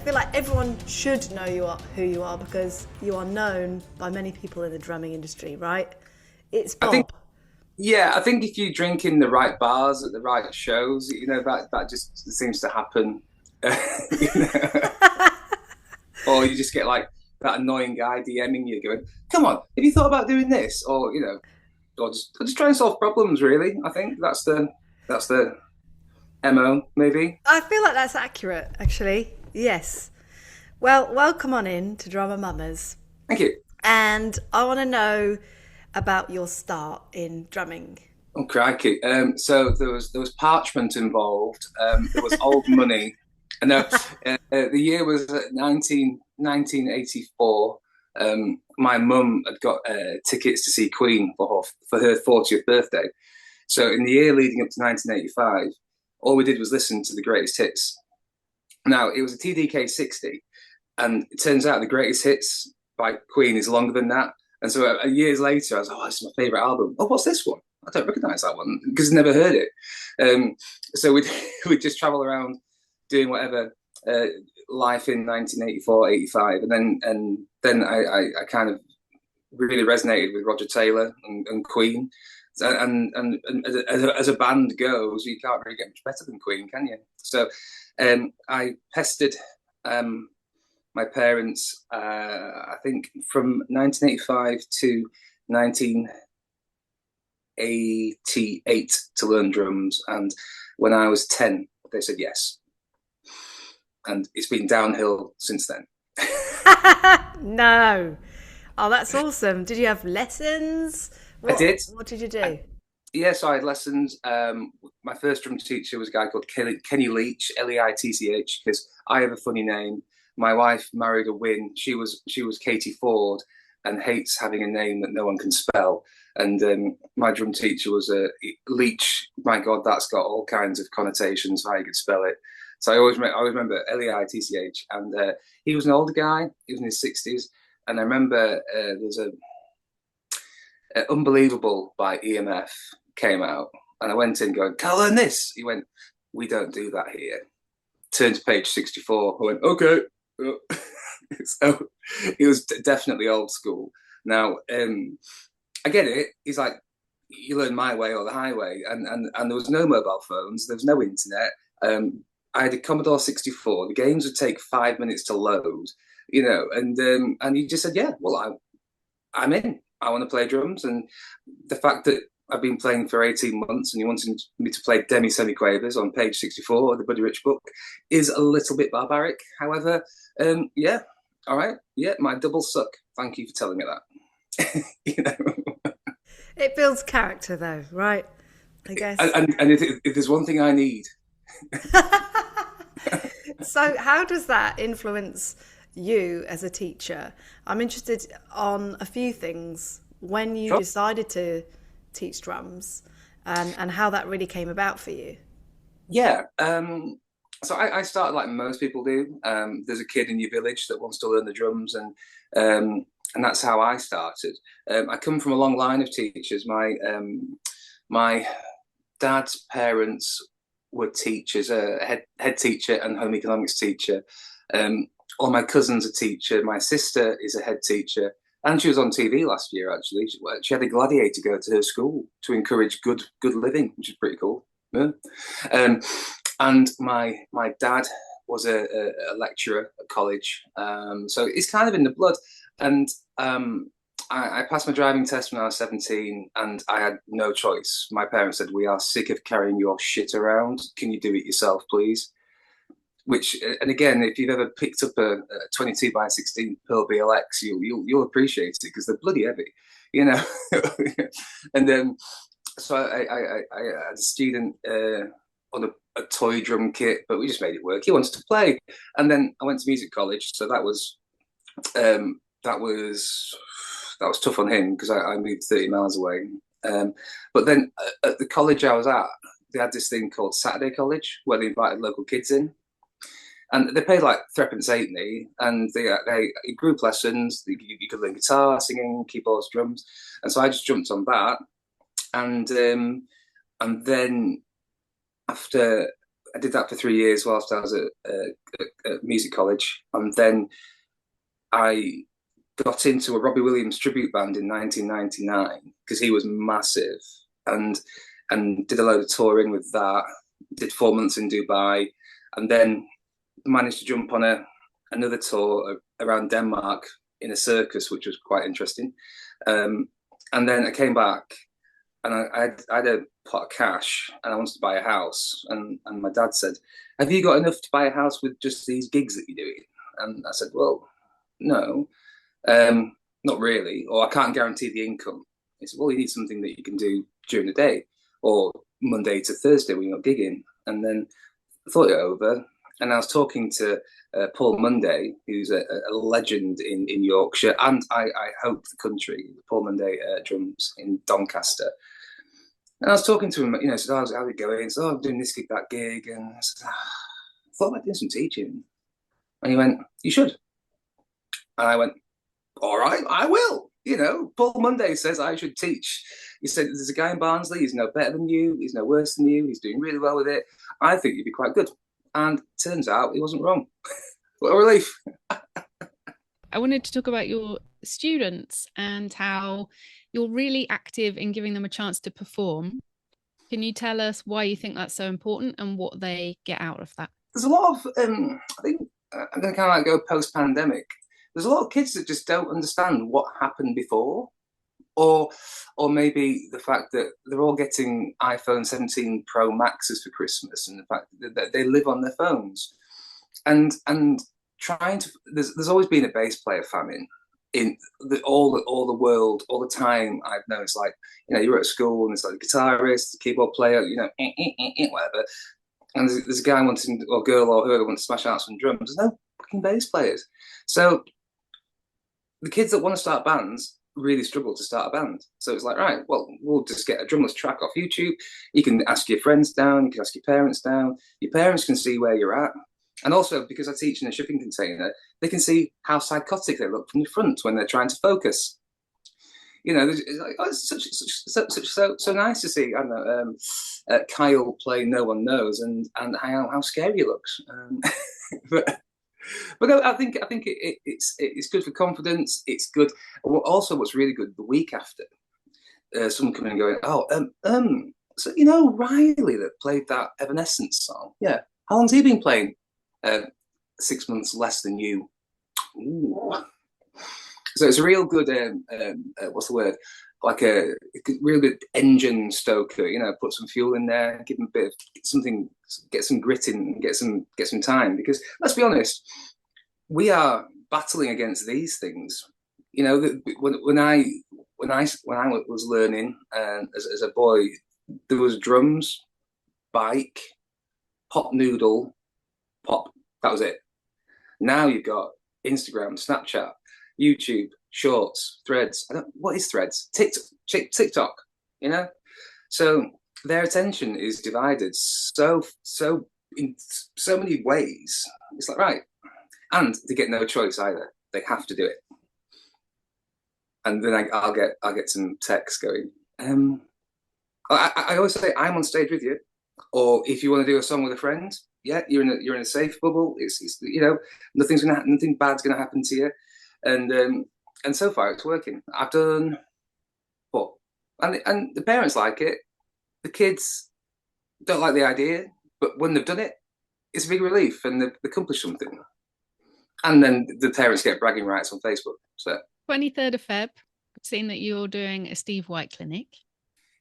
feel like everyone should know who you are because you are known by many people in the drumming industry, right? It's I think, Bob. yeah, I think if you drink in the right bars at the right shows, that just seems to happen. you know, or you just get like that annoying guy DMing you, going, "Come on, have you thought about doing this?" Or or just try and solve problems. Really, I think that's the mo. Maybe. I feel like that's accurate, actually. Yes. Well, welcome on in to Drama Mamas. Thank you. And I want to know about your start in drumming. Oh, crikey. So there was parchment involved. There was old money. No, the year was 1984. My mum had got tickets to see Queen for her 40th birthday. So in the year leading up to 1985, all we did was listen to the greatest hits. Now, it was a TDK 60, and it turns out the greatest hits by Queen is longer than that. And so years later, I was like, oh, this is my favourite album. Oh, what's this one? I don't recognise that one because I never heard it. So we'd just travel around doing whatever life in 1984, 85. And then I kind of really resonated with Roger Taylor and Queen. And as a band goes, you can't really get much better than Queen, can you? So I pestered my parents, I think from 1985 to 1988 to learn drums. And when I was 10, they said yes. And it's been downhill since then. No. Oh, that's awesome. Did you have lessons? I did. What did you do? Yeah, so I had lessons. My first drum teacher was a guy called Kenny Leach, Leitch, because I have a funny name. My wife married a Wynne. She was Katie Ford and hates having a name that no one can spell. And my drum teacher was a Leach. My God, that's got all kinds of connotations for how you could spell it. So I always remember Leitch, and he was an older guy. He was in his 60s, and I remember there's a Unbelievable by EMF came out, and I went in going, "Can I learn this?" He went, "We don't do that here." Turned to page 64. I went, "Okay." So it was definitely old school. Now, I get it. He's like, "You learn my way or the highway," and there was no mobile phones. There was no internet. I had a Commodore 64. The games would take 5 minutes to load, and he just said, "Yeah, well, I'm in. I want to play drums." And the fact that I've been playing for 18 months and he wanted me to play demi-semi-quavers on page 64 of the Buddy Rich book is a little bit barbaric. However, yeah, all right. Yeah, my doubles suck. Thank you for telling me that. you know? It builds character, though, right? I guess. And if there's one thing I need. So, how does that influence you as a teacher? I'm interested on a few things when you Sure. decided to teach drums and how that really came about for you. Yeah. So I started like most people do. There's a kid in your village that wants to learn the drums, and that's how I started. I come from a long line of teachers. My dad's parents were teachers, a head teacher and home economics teacher. All my cousins are teacher. My sister is a head teacher, and she was on TV last year. Actually, she had a gladiator go to her school to encourage good living, which is pretty cool. Yeah. And my dad was a lecturer at college, so it's kind of in the blood. And I passed my driving test when I was 17, and I had no choice. My parents said, "We are sick of carrying your shit around. Can you do it yourself, please?" Which, and again, if you've ever picked up a 22 by 16 Pearl BLX, you'll appreciate it because they're bloody heavy, you know. And then, so I had a student on a toy drum kit, but we just made it work. He wanted to play, and then I went to music college, so that was tough on him because I moved 30 miles away. But then at the college I was at, they had this thing called Saturday College where they invited local kids in. And they paid like threepence halfpenny, and they group lessons. You could learn guitar, singing, keyboards, drums, and so I just jumped on that. And then after I did that for 3 years whilst I was at music college, and then I got into a Robbie Williams tribute band in 1999 because he was massive, and did a load of touring with that. Did 4 months in Dubai, and then managed to jump on another tour around Denmark in a circus, which was quite interesting. And then I came back, and I had a pot of cash, and I wanted to buy a house. And my dad said, "Have you got enough to buy a house with just these gigs that you're doing?" And I said, "Well, no, not really, or I can't guarantee the income." He said, "Well, you need something that you can do during the day, or Monday to Thursday when you're not gigging." And then I thought it over, and I was talking to Paul Monday, who's a legend in Yorkshire, and I hope the country, Paul Monday drums in Doncaster. And I was talking to him, you know, said, "How's it going?" He said, "Oh, I'm doing this gig, that gig." And I said, "I thought about doing some teaching." And he went, "You should." And I went, "All right, I will." You know, Paul Monday says I should teach. He said, "There's a guy in Barnsley, he's no better than you, he's no worse than you, he's doing really well with it. I think you'd be quite good." And turns out he wasn't wrong. What a relief. I wanted to talk about your students and how you're really active in giving them a chance to perform. Can you tell us why you think that's so important and what they get out of that? There's a lot of, I think I'm going to kind of like go post-pandemic. There's a lot of kids that just don't understand what happened before. Or maybe the fact that they're all getting iPhone 17 Pro Maxes for Christmas, and the fact that they live on their phones, and trying to. There's always been a bass player famine in all the world, all the time. I've known it's like, you know, you're at school and it's like a guitarist, a keyboard player, you know, whatever. And there's a guy wanting, or girl or whoever wants to smash out some drums. There's no fucking bass players. So the kids that want to start bands really struggle to start a band. So it's like, right, well, we'll just get a drumless track off YouTube. You can ask your friends down, you can ask your parents down. Your parents can see where you're at. And also, because I teach in a shipping container, they can see how psychotic they look from the front when they're trying to focus. You know, it's like, oh, it's so nice to see, I don't know, Kyle play No One Knows, and how scary he looks. But no, I think it's good for confidence. It's good. Also, what's really good, the week after, someone coming and going, "Oh, so you know Riley that played that Evanescence song? Yeah. How long's he been playing? 6 months less than you." Ooh. So it's a real good, what's the word? Like a real good engine stoker. You know, put some fuel in there, give them a bit of something, get some grit in, and get some time. Because let's be honest, we are battling against these things. You know, when I was learning, as a boy, there was drums, bike, pop noodle, pop. That was it. Now you've got Instagram, Snapchat, YouTube, Shorts, Threads. What is Threads? TikTok. You know, so their attention is divided so in so many ways. It's like, right, and they get no choice either. They have to do it. And then I'll get some text going. I always say, I'm on stage with you, or if you want to do a song with a friend, yeah, you're in a safe bubble. It's you know, nothing bad's gonna happen to you, and so far it's working. I've done 4, and the parents like it. The kids don't like the idea, but when they've done it, it's a big relief, and they've accomplished something. And then the parents get bragging rights on Facebook. So 23rd of Feb, I've seen that you're doing a Steve White clinic.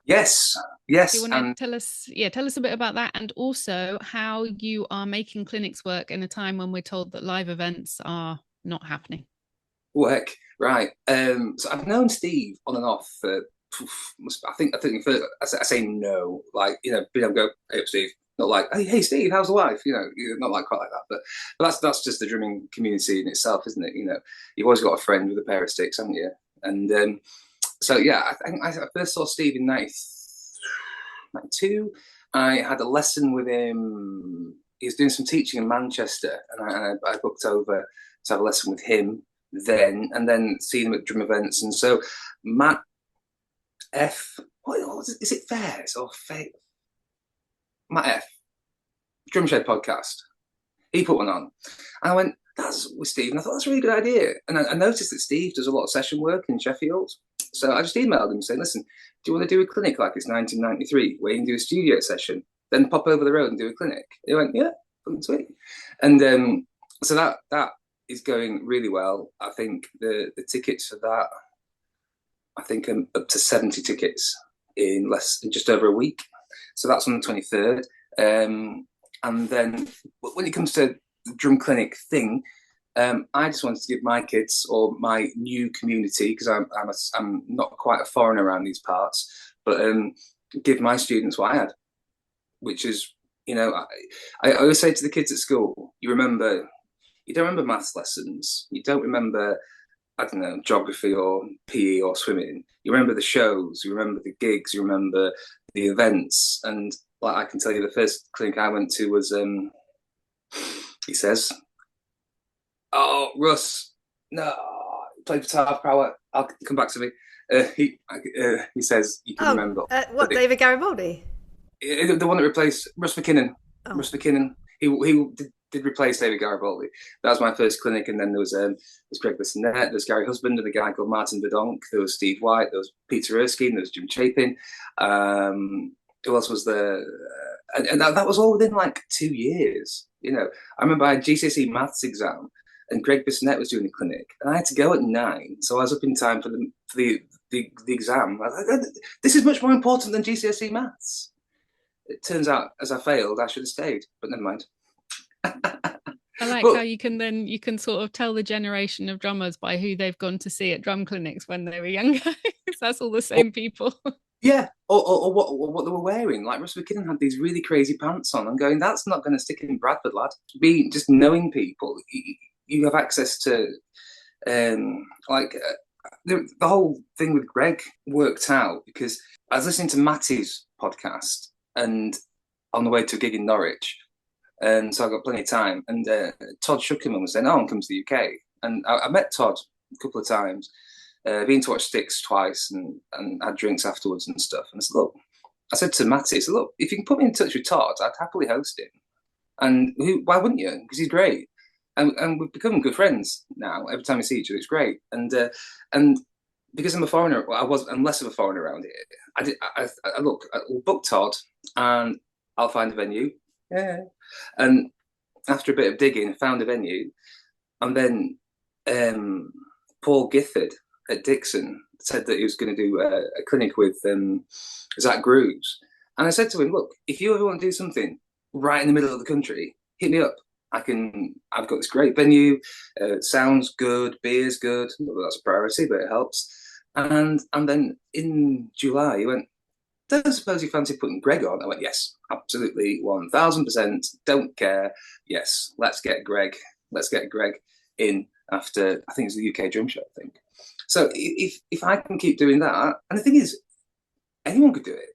Yes. Do you want to tell us a bit about that, and also how you are making clinics work in a time when we're told that live events are not happening? Work, right. So I've known Steve on and off for, I think first, I say no, like, you know, being able to go, "Hey, Steve," not like, hey Steve, how's the wife? You know, not like quite like that. But that's just the drumming community in itself, isn't it? You know, you've always got a friend with a pair of sticks, haven't you? And so yeah, I think I first saw Steve in 92. I had a lesson with him. He was doing some teaching in Manchester, and I booked over to have a lesson with him then, and then seeing him at drum events. And so Matt F, what is it, Fairs or Fate? Matt F. Drum Shed podcast. He put one on. And I went, that's with Steve. And I thought, that's a really good idea. And I noticed that Steve does a lot of session work in Sheffield. So I just emailed him saying, listen, do you want to do a clinic like it's 1993, where you can do a studio session, then pop over the road and do a clinic? He went, yeah, sweet. And so that is going really well. I think the tickets for that, I think I'm up to 70 tickets in just over a week. So that's on the 23rd. And then when it comes to the drum clinic thing, I just wanted to give my kids, or my new community, because I'm not quite a foreigner around these parts, but give my students what I had, which is, you know, I always say to the kids at school, you don't remember maths lessons, you don't remember, I don't know, geography or PE or swimming. You remember the shows, you remember the gigs, you remember the events. And like I can tell you, the first clinic I went to was, he says, oh, Russ, no, play for half power. I'll come back to me. He says, you can remember. What, David Garibaldi? The one that replaced Russ McKinnon. Oh. Russ McKinnon. He did replace David Garibaldi. That was my first clinic. And then there was Greg Bissonette, there was Gary Husband, and a guy called Martin Verdonk. There was Steve White, there was Peter Erskine, there was Jim Chapin. Who else was there? And that was all within like 2 years. You know, I remember I had GCSE maths exam, and Greg Bissonette was doing the clinic, and I had to go at 9, so I was up in time for the exam. I was like, this is much more important than GCSE maths. It turns out, as I failed, I should have stayed, but never mind. I like how you can sort of tell the generation of drummers by who they've gone to see at drum clinics when they were younger. That's all the same people. Yeah, or what they were wearing. Like Russ McKinnon had these really crazy pants on. I'm going, that's not going to stick in Bradford, lad. Just knowing people, you have access to, the whole thing with Greg worked out because I was listening to Matty's podcast and on the way to a gig in Norwich, and so I got plenty of time. And Todd Shuckerman and was saying, "Oh, I'm coming to the UK," and I met Todd a couple of times. Been to watch Styx twice and had drinks afterwards and stuff. And I said, look, I said to Matty, I said, look, if you can put me in touch with Todd, I'd happily host him. And why wouldn't you? Because he's great. And we've become good friends now. Every time we see each other, it's great. And because I'm a foreigner, I'm less of a foreigner around here. We'll book Todd and I'll find a venue. Yeah. And after a bit of digging, I found a venue. And then Paul Gifford at Dixon said that he was going to do a clinic with Zach Grooves. And I said to him, look, if you ever want to do something right in the middle of the country, hit me up. I've got this great venue, sounds good, beer's good. Well, that's a priority, but it helps. And then in July, he went, don't suppose you fancy putting Greg on? I went, yes, absolutely, 1000%, don't care. Yes, let's get Greg in after, I think it's the UK Drum Show, I think. So if I can keep doing that, and the thing is, anyone could do it.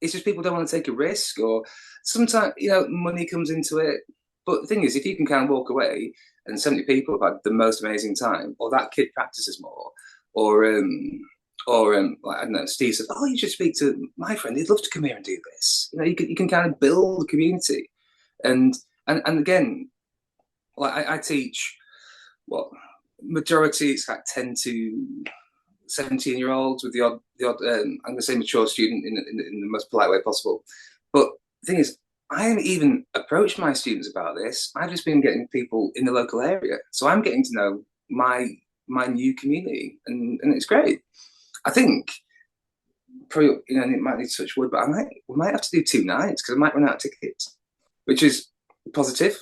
It's just people don't want to take a risk, or sometimes, money comes into it. But the thing is, if you can kind of walk away and 70 people have had the most amazing time, or that kid practices more, or like, I don't know, Steve says, oh, you should speak to my friend. He'd love to come here and do this. You can kind of build a community. And again, like I teach, majority it's like 10 to 17-year-olds with the odd I'm going to say mature student in the most polite way possible. But the thing is, I haven't even approached my students about this. I've just been getting people in the local area. So I'm getting to know my new community, and it's great. I think, probably, it might need to touch wood, but we might have to do 2 nights because I might run out of tickets, which is positive,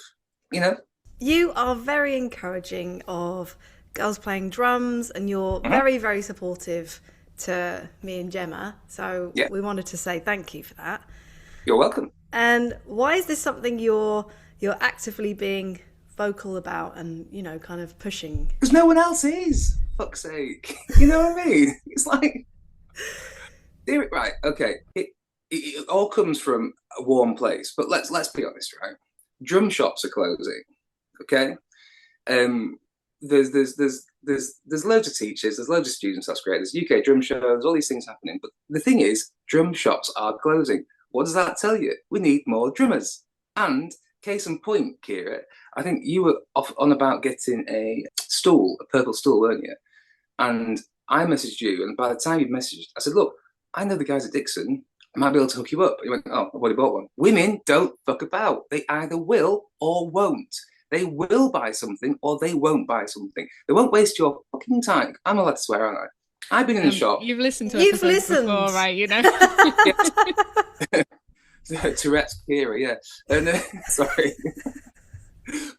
You are very encouraging of girls playing drums, and you're very, very supportive to me and Gemma. So we wanted to say thank you for that. You're welcome. And why is this something you're actively being vocal about and, kind of pushing? Because no one else is, fuck's sake. You know what I mean? It's like, right, okay. It all comes from a warm place, but let's be honest, right? Drum shops are closing, okay? There's loads of teachers, there's loads of students, that's great. There's UK drum show, there's all these things happening. But the thing is, drum shops are closing. What does that tell you? We need more drummers. And case in point, Kira, I think you were off on about getting a stool, a purple stool, weren't you? And I messaged you, and by the time you messaged, I said, look, I know the guys at Dixon. I might be able to hook you up. You went, oh, I've already bought one. Women don't fuck about. They either will or won't. They will buy something or they won't buy something. They won't waste your fucking time. I'm allowed to swear, aren't I? I've been in the shop. You've listened to episodes before, right? You know. Tourette's Kira, yeah. And, sorry.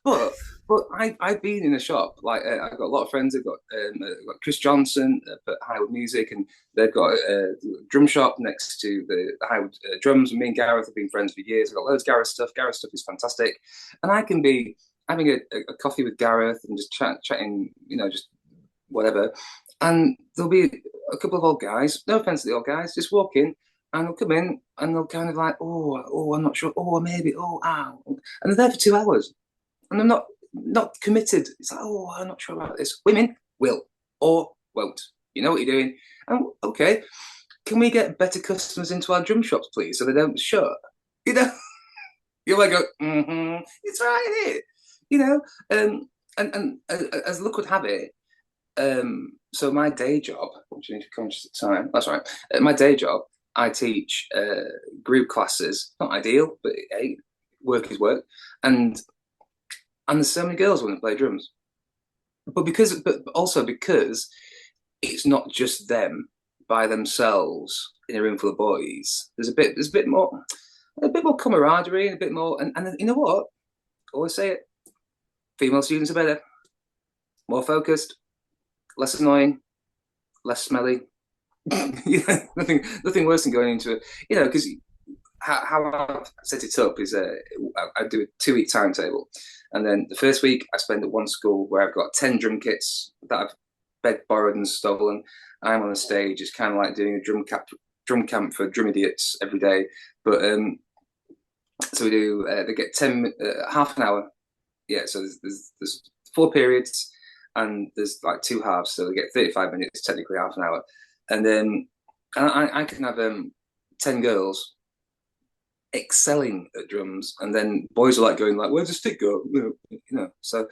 But I've been in a shop, like I've got a lot of friends. I've got Chris Johnson at Highwood Music, and they've got a drum shop next to the Highwood Drums. And me and Gareth have been friends for years. I've got loads of Gareth stuff. Gareth stuff is fantastic. And I can be having a coffee with Gareth and just chatting, you know, just whatever. And there'll be a couple of old guys, no offense to the old guys, just walk in and they'll come in and they'll kind of like, oh, I'm not sure. Oh, maybe, oh, ow. And they're there for 2 hours. And I'm not committed. It's like, oh, I'm not sure about this. Women will or won't. You know what you're doing. And okay, can we get better customers into our drum shops, please, so they don't shut? You know, you might go, it's right here. You know, and as luck would have it, so my day job, which you need to be conscious of time. That's right. My day job, I teach group classes. Not ideal, but hey, work is work. And there's so many girls want to play drums, but also because it's not just them by themselves in a room full of boys. There's a bit more camaraderie and a bit more. And you know what? Always say it. Female students are better, more focused, less annoying, less smelly. Nothing worse than going into it. You know, because how I've set it up is I do a 2-week timetable. And then the first week I spend at one school where I've got 10 drum kits that I've begged, borrowed and stolen. I'm on the stage. It's kind of like doing a drum camp for drum idiots every day. But so we do, they get 10, half an hour. Yeah, so there's 4 periods and there's like 2 halves. So they get 35 minutes, technically half an hour. And then I can have 10 girls excelling at drums, and then boys are like going like, "Where's the stick go?" You know. So,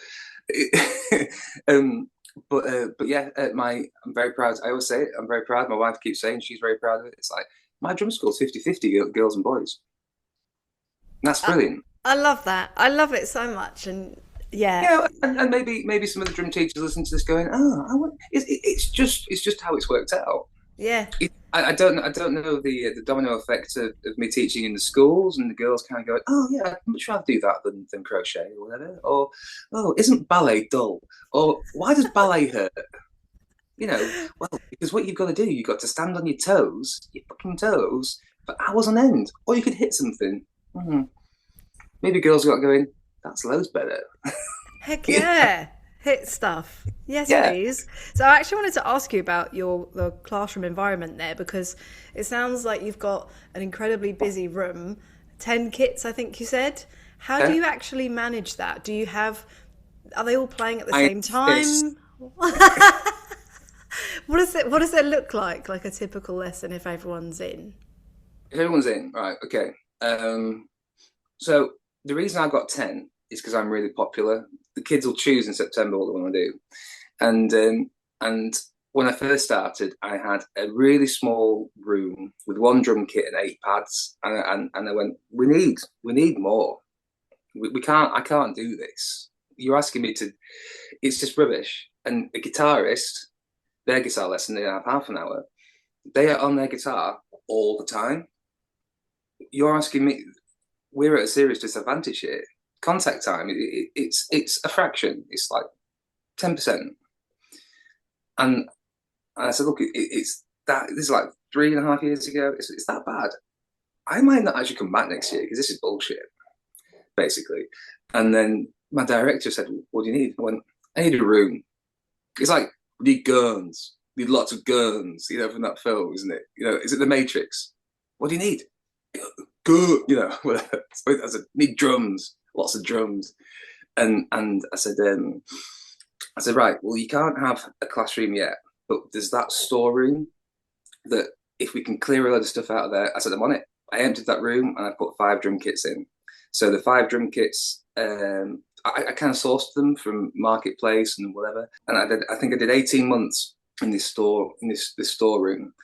but yeah, I'm very proud. I always say it. I'm very proud. My wife keeps saying she's very proud of it. It's like my drum school's 50-50 girls and boys. And that's brilliant. I love that. I love it so much, and yeah, and maybe some of the drum teachers listen to this going, "Oh, it's just how it's worked out." Yeah. I don't know the domino effect of me teaching in the schools and the girls kind of going, oh yeah, I'd much rather do that than crochet or whatever. Or, oh, isn't ballet dull? Or why does ballet hurt? You know, well, because what you've got to do, you've got to stand on your fucking toes, for hours on end. Or you could hit something. Maybe girls got going, that's loads better. Heck yeah. Hit stuff. Yes, please. So I actually wanted to ask you about the classroom environment there, because it sounds like you've got an incredibly busy room, 10 kits, I think you said. How do you actually manage that? Are they all playing at the same time? What does it look like a typical lesson if everyone's in? If everyone's in, right, okay. So the reason I've got 10 is because I'm really popular. The kids will choose in September what they want to do. And when I first started, I had a really small room with 1 drum kit and 8 pads. And I went, we need more. I can't do this. You're asking me to, it's just rubbish. And a guitarist, their guitar lesson, they have half an hour. They are on their guitar all the time. You're asking me, we're at a serious disadvantage here. Contact time, it's a fraction. It's like 10%. And I said, look, it's that. This is like 3.5 years ago. It's that bad. I might not actually come back next year because this is bullshit, basically. And then my director said, what do you need? I went, I need a room. It's like, we need guns. We need lots of guns, you know, from that film, isn't it? You know, is it The Matrix? What do you need? Good, you know, whatever. I said, need drums. Lots of drums. And I said, right, well, you can't have a classroom yet, but there's that storeroom that if we can clear a load of stuff out of there, I said, I'm on it. I emptied that room and I put 5 drum kits in. So the 5 drum kits, I kind of sourced them from Marketplace and whatever. And I think I did 18 months in this store, in this storeroom.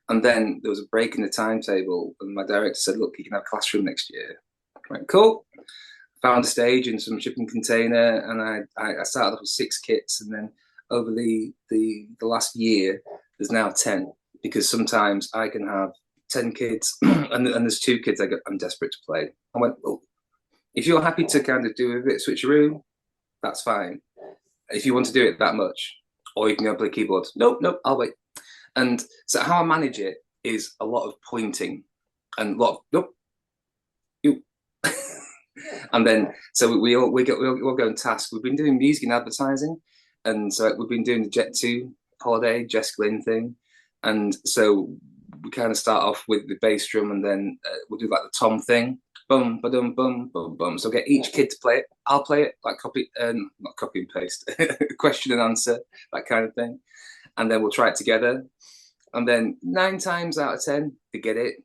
And then there was a break in the timetable, and my director said, "Look, you can have a classroom next year." I went, cool. Found a stage in some shipping container, and I started off with 6 kits, and then over the last year, there's now 10, because sometimes I can have 10 kids, and there's 2 kids I'm desperate to play. I went, well, if you're happy to kind of do a bit of switcheroo, that's fine. If you want to do it that much, or you can go play keyboard. Nope, I'll wait. And so how I manage it is a lot of pointing and a lot of nope, you. And then so we all go in tasks. We've been doing music and advertising, and so we've been doing the Jet 2 holiday, Jess Glynn thing. And so we kind of start off with the bass drum, and then we'll do like the tom thing. Bum, ba-dum, bum, bum, bum. So get each kid to play it. I'll play it, like not copy and paste, question and answer, that kind of thing. And then we'll try it together. And then 9 times out of 10, they get it.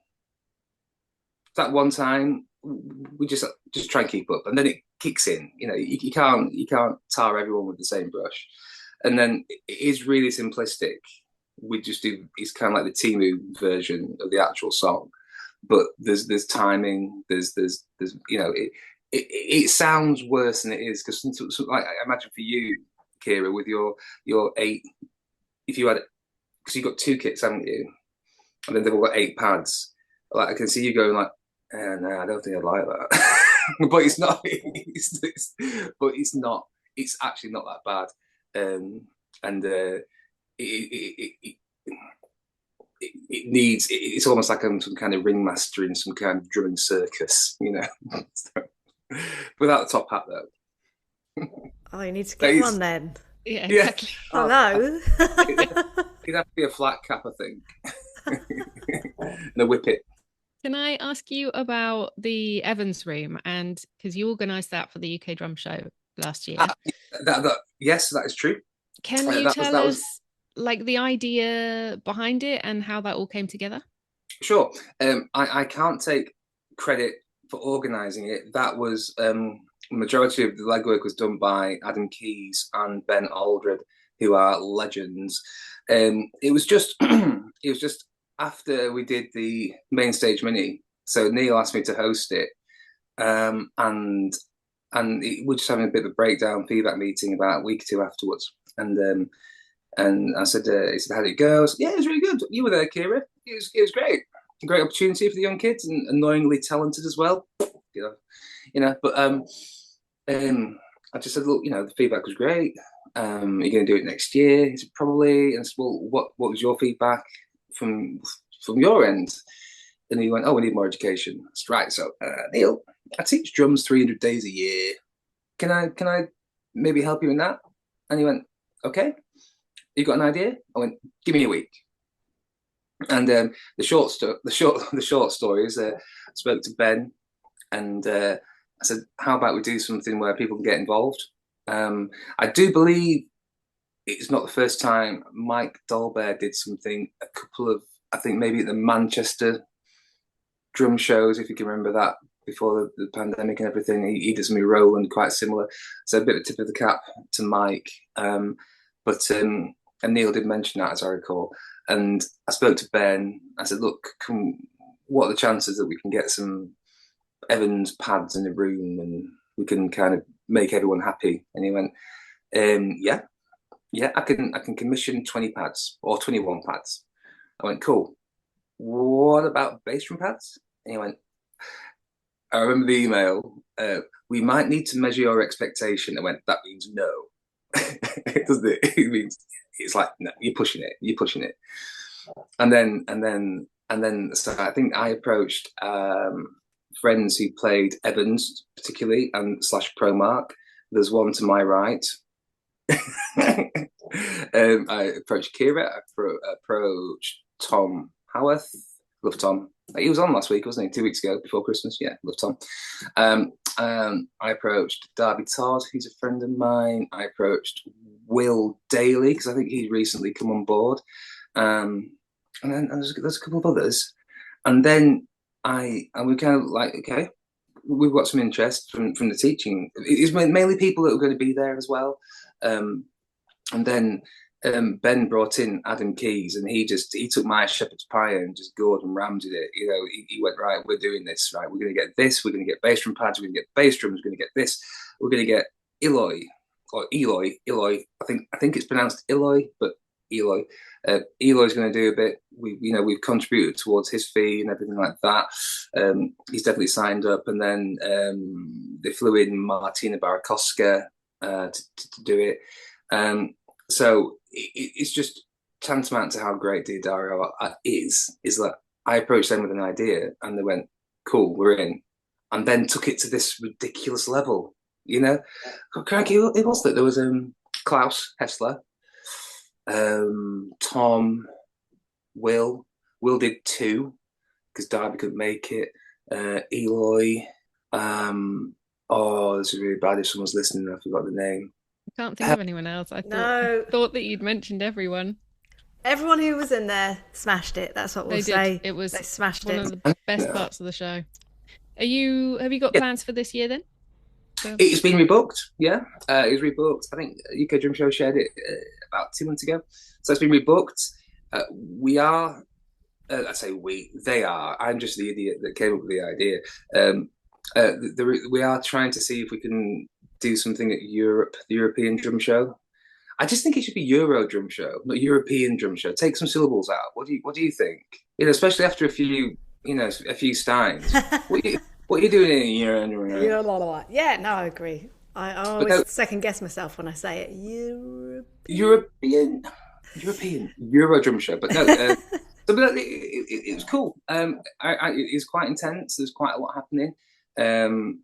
That one time, we just try and keep up. And then it kicks in. You know, you can't tar everyone with the same brush. And then it is really simplistic. We just do, it's kind of like the Timu version of the actual song. But there's timing, there's you know, it sounds worse than it is, because like, I imagine for you, Kira, with your 8, if you had, because you've got 2 kits, haven't you? And then they've all got 8 pads. Like, I can see you going like, no, I don't think I'd like that. But it's not. But it's not. It's actually not that bad. It needs. It's almost like I'm some kind of ringmaster in some kind of drumming circus, you know. Without the top hat, though. Oh, you need to get one then. Yeah, exactly. Hello. It'd have to be a flat cap, I think, and a whippet. Can I ask you about the Evans room, and because you organised that for the UK Drum Show last year? Yes, that is true. Can you tell us like the idea behind it and how that all came together? Sure. I can't take credit for organising it. That was majority of the legwork was done by Adam Keys and Ben Aldred, who are legends. It was just after we did the main stage mini, so Neil asked me to host it, and we're just having a bit of a breakdown feedback meeting about a week or 2 afterwards, and I said, he said, how did it go? I said, yeah, it was really good. You were there, Kira. It was great. A great opportunity for the young kids, and annoyingly talented as well. You know. But I just said, look, you know, the feedback was great. You're going to do it next year? He said, probably. And I said, well, what was your feedback from your end? And he went, oh, we need more education. I said, right. So Neil, I teach drums 300 days a year. Can I maybe help you in that? And he went, okay. You got an idea? I went, give me a week. And the short story is, I spoke to Ben, and I said, how about we do something where people can get involved? I do believe it's not the first time. Mike Dolbear did something a couple of, I think maybe at the Manchester drum shows, if you can remember that, before the pandemic and everything. He did something Roland quite similar. So a bit of a tip of the cap to Mike. And Neil did mention that, as I recall. And I spoke to Ben. I said, look, what are the chances that we can get some Evans pads in the room and we can kind of make everyone happy? And he went, yeah, I can commission 20 pads or 21 pads. I went, cool. What about bass drum pads? And he went, I remember the email, we might need to measure your expectation. I went, that means no. Doesn't it? It means, it's like, no, you're pushing it. And then so I think I approached friends who played Evans particularly, and / Pro Mark. There's one to my right. I approached Kira. I approached Tom Howarth. Love Tom. He was on last week, wasn't he? 2 weeks ago, before Christmas. Yeah, love Tom. I approached Darby Todd, who's a friend of mine. I approached Will Daly, because I think he's recently come on board. And then there's a couple of others. And then we kind of like, okay, we've got some interest from the teaching. It's mainly people that are going to be there as well. And then Ben brought in Adam Keys, and he took my shepherd's pie and just gored and rammed it. You know, he went, right, we're doing this, right? We're going to get this. We're going to get bass drum pads. We're going to get bass drums. We're going to get this. We're going to get Eloy. I think it's pronounced Eloy, but Eloy. Eloy's going to do a bit. We've contributed towards his fee and everything like that. He's definitely signed up, and then they flew in Martina Barakoska to do it. So it's just tantamount to how great Diodario is that I approached them with an idea, and they went, "Cool, we're in," and then took it to this ridiculous level. You know, cranky. It was that there was Claus Hessler, Tom, Will did 2 because Darby couldn't make it. Eloy. This is really bad if someone's listening. I forgot the name. I can't think of anyone else. I thought that you'd mentioned everyone. Everyone who was in there smashed it. That's what we'll say. It was they smashed one it. of the best parts of the show. Have you got plans for this year then? It's been rebooked, yeah. It was rebooked. I think UK Drum Show shared it about 2 months ago. So it's been rebooked. We are, I say we, they are. I'm just the idiot that came up with the idea. We are trying to see if we can do something at the European Drum Show. I just think it should be Euro Drum Show, not European Drum Show. Take some syllables out. What do you think? You know, especially after a few steins. What are you doing in Europe? Yeah, no, I agree. I always second guess myself when I say it. European Euro Drum Show, but no. It was cool. It's quite intense. There's quite a lot happening. And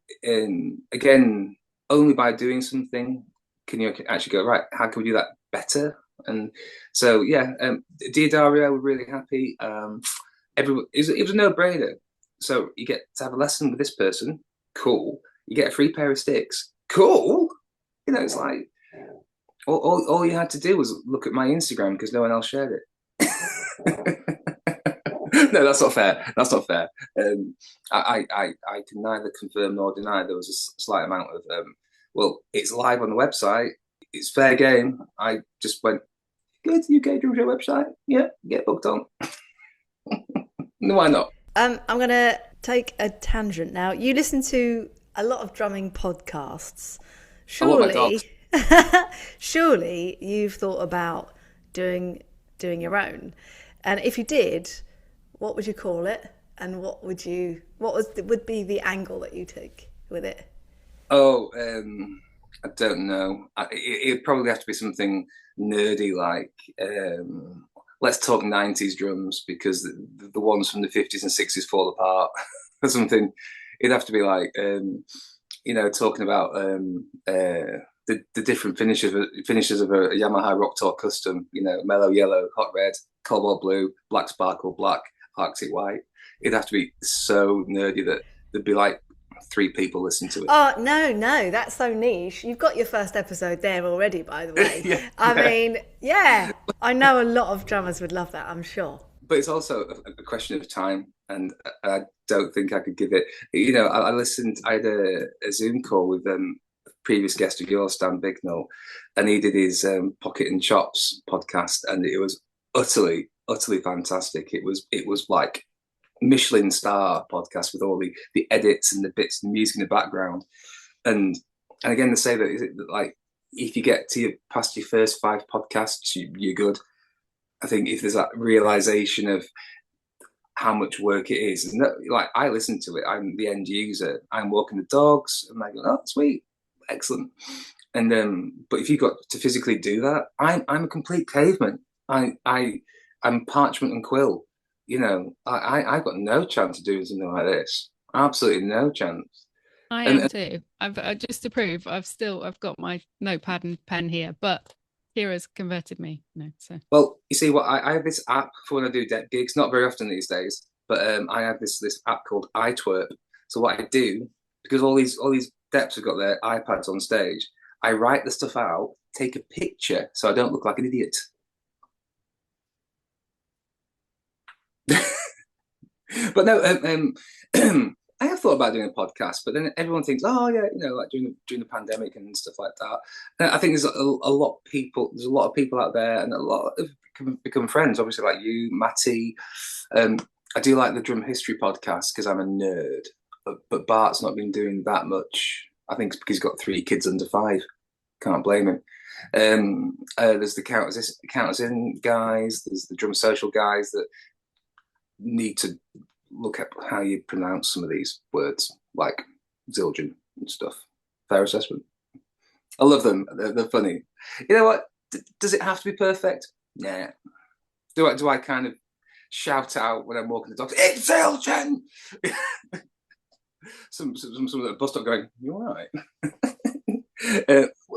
again, only by doing something can you actually go, right, how can we do that better? And so, yeah, Diodario were really happy. It was a no-brainer. So you get to have a lesson with this person, cool. You get a free pair of sticks, cool. You know, it's like all you had to do was look at my Instagram because no one else shared it. No, that's not fair. That's not fair. I can neither confirm nor deny there was a slight amount of it's live on the website. It's fair game. I just went, go to the UK Drum Show website. Yeah, get booked on. No, why not? I'm going to take a tangent now. You listen to a lot of drumming podcasts. Surely you've thought about doing your own. And if you did, what would you call it? And what would be the angle that you take with it? I don't know. It'd probably have to be something nerdy like let's talk 90s drums because the ones from the 50s and 60s fall apart or something. It'd have to be like, talking about the different finishes of a Yamaha Rock Tour Custom, mellow yellow, hot red, cobalt blue, black sparkle black, Arctic white. It'd have to be so nerdy that there'd be like 3 people listen to it. Oh, no, that's so niche. You've got your first episode there already, by the way. I mean, yeah, I know a lot of drummers would love that, I'm sure. But it's also a question of time, and I don't think I could give it. I had a Zoom call with a previous guest of yours, Stan Bignell, and he did his Pocket and Chops podcast, and it was utterly fantastic. It was like Michelin star podcast with all the edits and the bits and music in the background, and again they say that like if you get past your first 5 podcasts, you're good. I think if there's that realization of how much work it is, and that, like I listen to it, I'm the end user. I'm walking the dogs, and I go, oh sweet, excellent. And but if you got to physically do that, I'm a complete caveman. I'm parchment and quill. I've got no chance of doing something like this. Absolutely no chance. I am too. I've just to prove, I've got my notepad and pen here, but Kira's converted me. Well, you see, what I have this app for when I do deck gigs. Not very often these days, but I have this app called iTwerp. So what I do, because all these deps have got their iPads on stage, I write the stuff out, take a picture, so I don't look like an idiot. But no, I have thought about doing a podcast, but then everyone thinks, oh yeah, like during the pandemic and stuff like that. And I think there's a lot of people. There's a lot of people out there, and a lot of become friends. Obviously, like you, Matty. I do like the drum history podcast because I'm a nerd. But Bart's not been doing that much. I think it's because he's got 3 kids under 5. Can't blame him. There's the Counters In guys. There's the Drum Social guys that need to look at how you pronounce some of these words, like Zildjian and stuff. Fair assessment. I love them. They're funny. You know what? Does it have to be perfect? Nah. Do I kind of shout out when I'm walking the dogs? It's Zildjian! some of the bus stop going, you all right?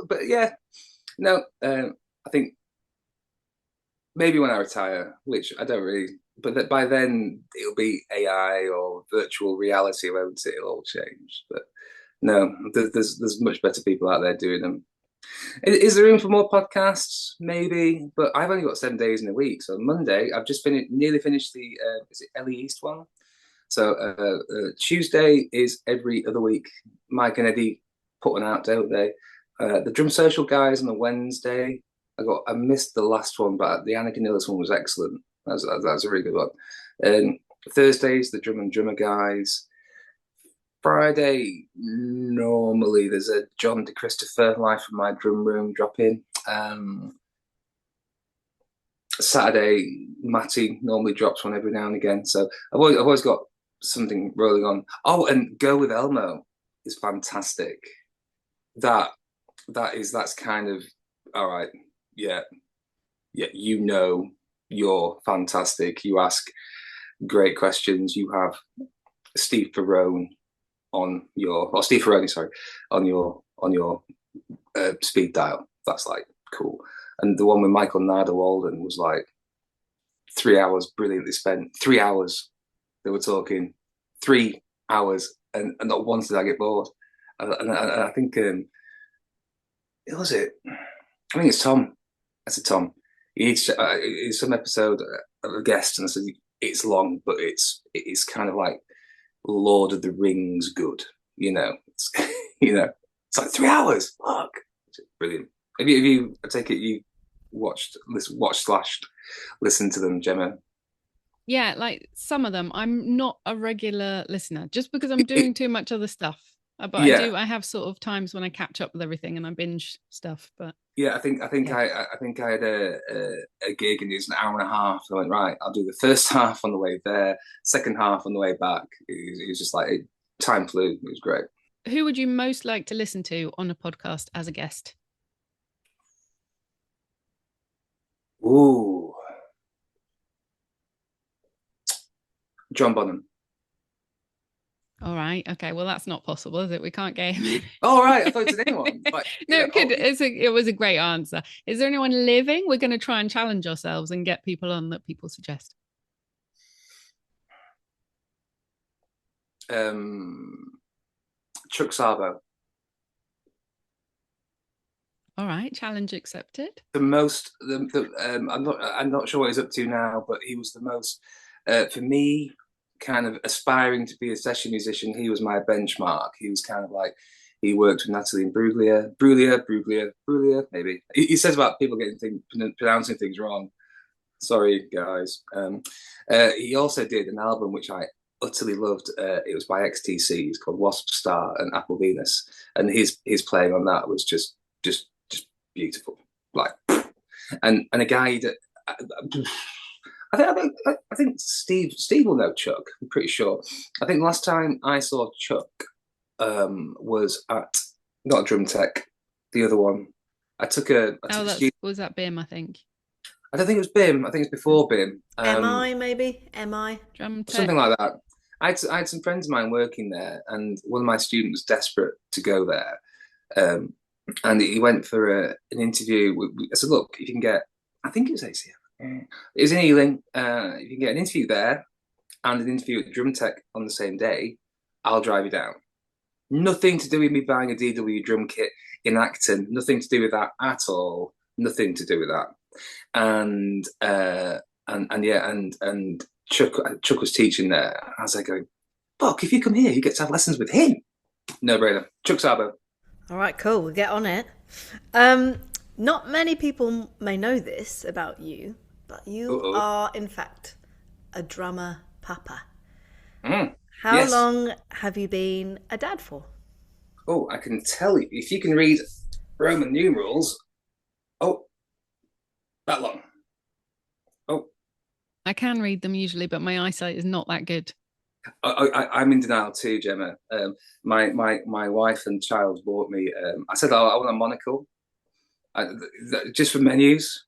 But yeah, no, I think maybe when I retire, which I don't really, but by then it'll be AI or virtual reality, won't it? It'll all change. But no, there's much better people out there doing them. Is there room for more podcasts? Maybe, but I've only got 7 days in a week. So Monday, I've just nearly finished the is it Ellie East one? So Tuesday is every other week. Mike and Eddie put one out, don't they? The Drum Social guys on the Wednesday. I missed the last one, but the Anakin Illis one was excellent. That's a really good one. Thursdays, the Drum and Drummer guys. Friday, normally there's a John DeChristopher live from my drum room drop in. Saturday, Matty normally drops one every now and again. So I've always got something rolling on. Oh, and Go with Elmo is fantastic. That's kind of all right. Yeah, you're fantastic. You ask great questions. You have Steve Ferroni, on your speed dial. That's like cool. And the one with Michael Nardo Walden was like 3 hours brilliantly spent. 3 hours they were talking, 3 hours, and not once did I get bored. And I think it was it. I think it's Tom. I said, Tom, it's some episode of a guest, and I said it's long, but it's kind of like Lord of the Rings good, It's, it's like 3 hours. Fuck, brilliant. Have you? I take it you watched, listened to them, Gemma? Yeah, like some of them. I'm not a regular listener, just because I'm doing too much other stuff. But yeah. I have sort of times when I catch up with everything and I binge stuff. But yeah, I think I had a gig and it was an hour and a half. So I went, right, I'll do the first half on the way there, second half on the way back. It was just like time flew. It was great. Who would you most like to listen to on a podcast as a guest? Ooh, John Bonham. All right. Okay. Well, that's not possible, is it? We can't get him. All right. I thought it was anyone. But, no, it was a great answer. Is there anyone living? We're going to try and challenge ourselves and get people on that people suggest. Chuck Sabo. All right, challenge accepted. I'm not sure what he's up to now, but he was the most for me, kind of aspiring to be a session musician. He was my benchmark. He was kind of like, he worked with Natalie Bruglia, maybe. He says about people pronouncing things wrong. Sorry, guys. He also did an album which I utterly loved. It was by XTC. It's called Wasp Star and Apple Venus, and his playing on that was just beautiful. Like, and a guy that I think Steve will know Chuck. I'm pretty sure. I think last time I saw Chuck was at not Drum Tech, the other one. Was that BIM? I think. I don't think it was BIM. I think it's before BIM. MI maybe MI Drum Tech. Something like that. I had some friends of mine working there, and one of my students was desperate to go there, and he went for an interview. I said, "Look, if you can get, I think it was ACF. It was in Ealing. If you can get an interview there and an interview at Drum Tech on the same day, I'll drive you down." Nothing to do with me buying a DW drum kit in Acton. Nothing to do with that at all. Nothing to do with that. And Chuck was teaching there. I was like going, fuck, if you come here, you get to have lessons with him. No brainer. Chuck Sabo. All right, cool. We'll get on it. Not many people may know this about you, but you are, in fact, a drummer papa. How long have you been a dad for? Oh, I can tell you. If you can read Roman numerals, that long. I can read them usually, but my eyesight is not that good. I'm in denial too, Gemma. My wife and child bought me. I said, I want a monocle, just for menus.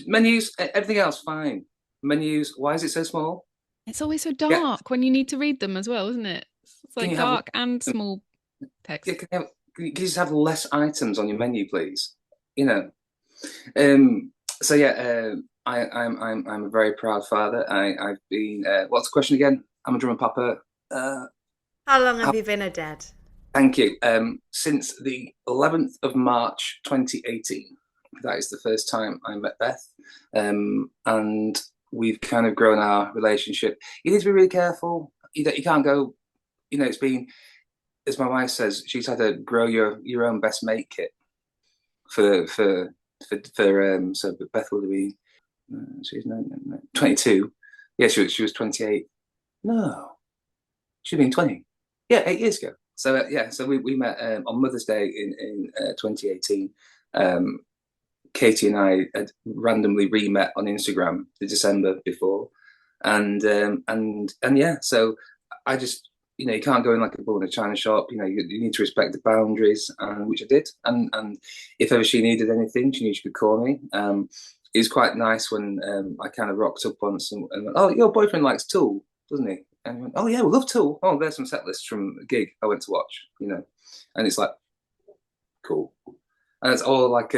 Menus, everything else fine. Menus, why is it so small? It's always so dark when you need to read them as well, isn't it? It's like dark and small text. Can you just have less items on your menu, please? So yeah, I'm a very proud father. I've been. What's the question again? I'm a drummer papa. How long have you been a dad? Thank you. Since the 11th of March 2018. That is the first time I met Beth, and we've kind of grown our relationship. You need to be really careful. You can't go. It's been, as my wife says, she's had to grow your own best mate kit for so Beth would have been she's 22. Yeah, she was 28. No, she'd been 20. Yeah, 8 years ago. So so we met on Mother's Day in 2018. Katie and I had randomly re-met on Instagram the December before, and yeah. So I just, you can't go in like a bull in a china shop. You need to respect the boundaries, which I did. And if ever she needed anything, she knew she could call me. It was quite nice when I kind of rocked up once and went, "Oh, your boyfriend likes Tool, doesn't he?" And he went, "Oh yeah, we love Tool. Oh, there's some set lists from a gig I went to watch." And it's like, cool. And it's all like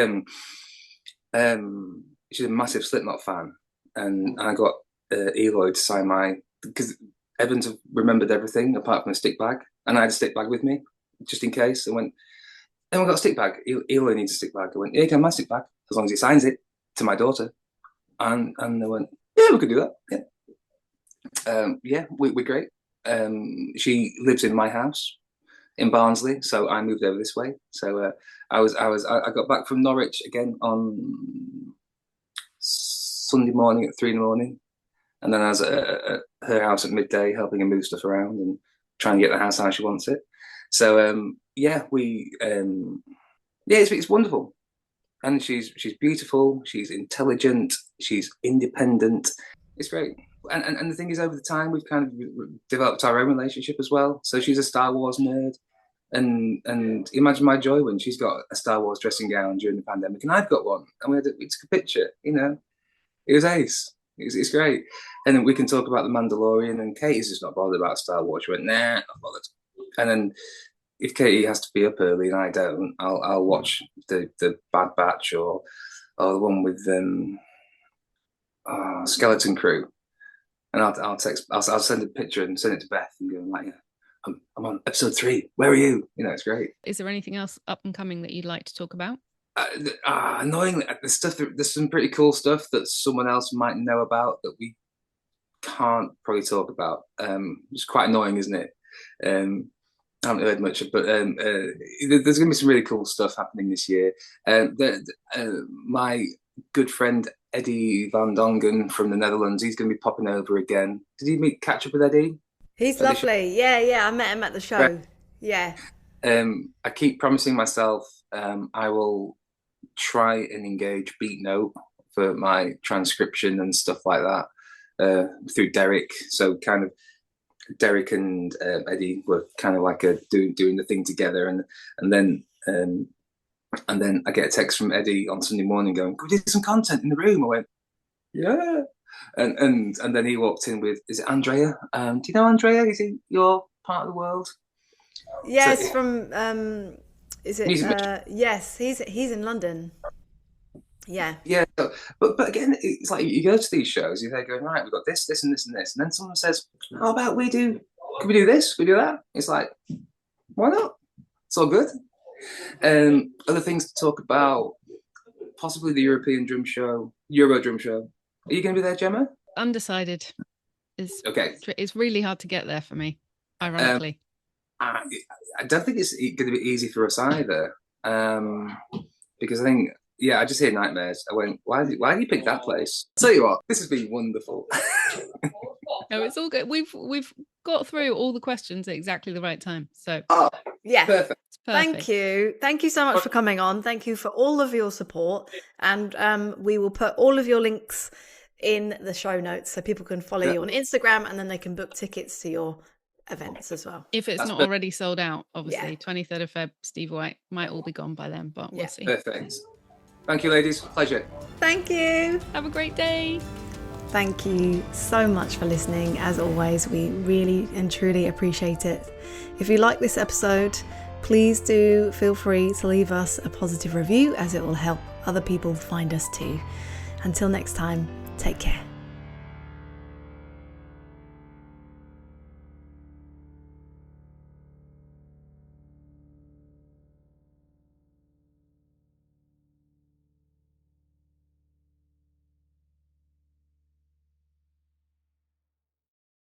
she's a massive Slipknot fan, and I got Eloy to sign because Evans have remembered everything apart from a stick bag, and I had a stick bag with me just in case. I went, "Then we got a stick bag. Eloy needs a stick bag." I went, "Yeah, you can have my stick bag as long as he signs it to my daughter." And they went, "Yeah, we could do that." Yeah, we're great. She lives in my house in Barnsley, so I moved over this way. So I got back from Norwich again on Sunday morning at 3 a.m, and then I was at her house at midday helping her move stuff around and trying to get the house how she wants it. So it's wonderful, and she's beautiful, she's intelligent, she's independent. It's great. And the thing is, over the time, we've kind of developed our own relationship as well. So she's a Star Wars nerd. And imagine my joy when she's got a Star Wars dressing gown during the pandemic, and I've got one, and we took a picture. It was ace. It's great. And then we can talk about the Mandalorian. And Katie's just not bothered about Star Wars. She went, "Nah, not bothered." And then if Katie has to be up early and I don't, I'll watch the Bad Batch or the one with Skeleton Crew, and I'll send a picture and send it to Beth and go like, "Yeah, I'm on episode 3. Where are you?" It's great. Is there anything else up and coming that you'd like to talk about? Annoyingly, there's some pretty cool stuff that someone else might know about that we can't probably talk about. It's quite annoying, isn't it? I haven't heard much, but there's going to be some really cool stuff happening this year. My good friend Eddie van Dongen from the Netherlands, he's going to be popping over again. Did you catch up with Eddie? He's lovely. Yeah, I met him at the show. Right. Yeah. I keep promising myself I will try and engage Beatnote for my transcription and stuff like that through Derek. So kind of Derek and Eddie were kind of like doing the thing together, and then I get a text from Eddie on Sunday morning going, "Could we do some content in the room?" I went, "Yeah." And then he walked in with, "Is it Andrea? Do you know Andrea? Is he your part of the world?" Yes, so, from is it? Yes, he's in London. Yeah. Yeah, but again, it's like you go to these shows, you're there going, "Right, we've got this, this, and this, and this," and then someone says, "How about we do? Can we do this? Can we do that?" It's like, why not? It's all good. Other things to talk about, possibly the European Drum Show, Euro Drum Show. Are you going to be there, Gemma? Undecided. Okay. It's really hard to get there for me. Ironically. I don't think it's going to be easy for us either, because I think, I just hear nightmares. I went, why did you pick that place? I'll tell you what, this has been wonderful. No, it's all good. We've got through all the questions at exactly the right time. So yeah, perfect. Thank you so much for coming on. Thank you for all of your support, and we will put all of your links in the show notes so people can follow you on Instagram, and then they can book tickets to your events as well. If it's not already sold out, obviously. 23rd of Feb, Steve White, might all be gone by then, but we'll see. Perfect. Thank you, ladies. Pleasure. Thank you. Have a great day. Thank you so much for listening. As always, we really and truly appreciate it. If you like this episode, please do feel free to leave us a positive review, as it will help other people find us too. Until next time, take care.